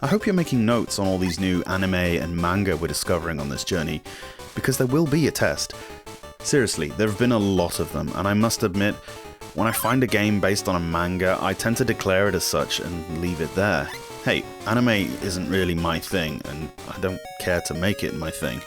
I hope you're making notes on all these new anime and manga we're discovering on this journey, because there will be a test. Seriously, there have been a lot of them, and I must admit, when I find a game based on a manga, I tend to declare it as such and leave it there. Hey, anime isn't really my thing, and I don't care to make it my thing.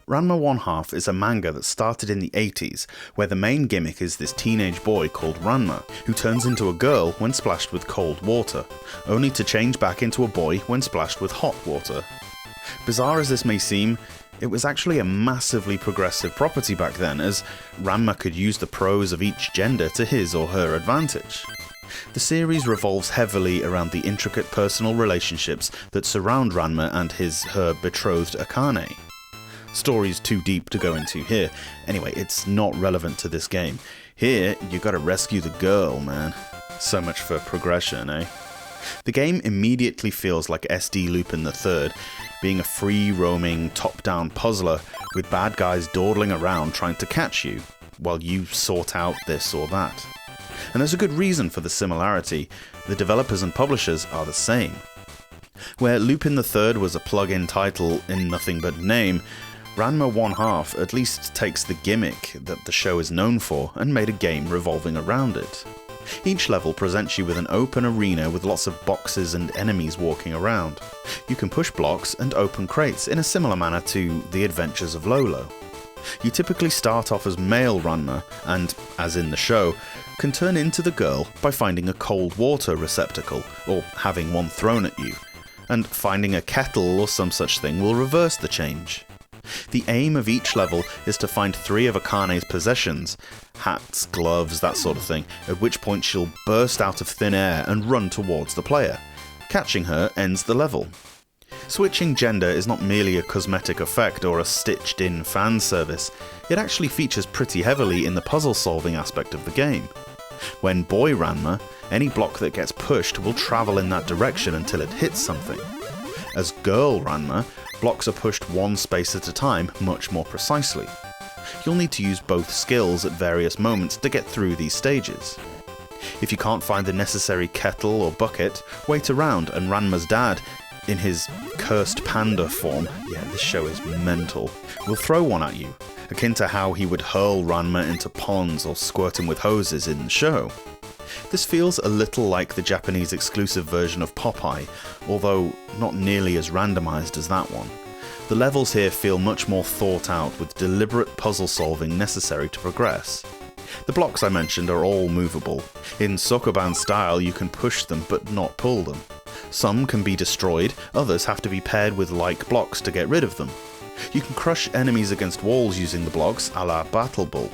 Ranma 1/2 is a manga that started in the 80s, where the main gimmick is this teenage boy called Ranma, who turns into a girl when splashed with cold water, only to change back into a boy when splashed with hot water. Bizarre as this may seem, it was actually a massively progressive property back then, as Ranma could use the pros of each gender to his or her advantage. The series revolves heavily around the intricate personal relationships that surround Ranma and her betrothed Akane. Story's too deep to go into here. Anyway, it's not relevant to this game. Here, you gotta rescue the girl, man. So much for progression, eh? The game immediately feels like SD Lupin III, being a free-roaming, top-down puzzler with bad guys dawdling around trying to catch you, while you sort out this or that. And there's a good reason for the similarity. The developers and publishers are the same. Where Lupin III was a plug-in title in nothing but name, Ranma 1/2 at least takes the gimmick that the show is known for and made a game revolving around it. Each level presents you with an open arena with lots of boxes and enemies walking around. You can push blocks and open crates in a similar manner to The Adventures of Lolo. You typically start off as male Ranma and, as in the show, can turn into the girl by finding a cold water receptacle or having one thrown at you, and finding a kettle or some such thing will reverse the change. The aim of each level is to find 3 of Akane's possessions, hats, gloves, that sort of thing, at which point she'll burst out of thin air and run towards the player. Catching her ends the level. Switching gender is not merely a cosmetic effect or a stitched-in fan service, it actually features pretty heavily in the puzzle-solving aspect of the game. When boy Ranma, any block that gets pushed will travel in that direction until it hits something. As girl Ranma, blocks are pushed one space at a time, much more precisely. You'll need to use both skills at various moments to get through these stages. If you can't find the necessary kettle or bucket, wait around and Ranma's dad, in his cursed panda form, yeah, this show is mental, will throw one at you, akin to how he would hurl Ranma into ponds or squirt him with hoses in the show. This feels a little like the Japanese exclusive version of Popeye, although not nearly as randomized as that one. The levels here feel much more thought out, with deliberate puzzle solving necessary to progress. The blocks I mentioned are all movable. In Sokoban style you can push them but not pull them. Some can be destroyed, others have to be paired with like blocks to get rid of them. You can crush enemies against walls using the blocks a la Battle Bull.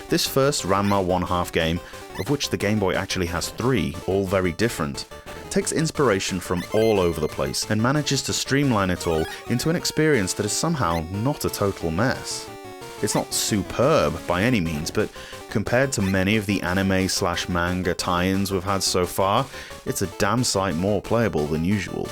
This first Ranma 1/2 game, of which the Game Boy actually has 3, all very different, takes inspiration from all over the place and manages to streamline it all into an experience that is somehow not a total mess. It's not superb by any means, but compared to many of the anime/manga tie-ins we've had so far, it's a damn sight more playable than usual.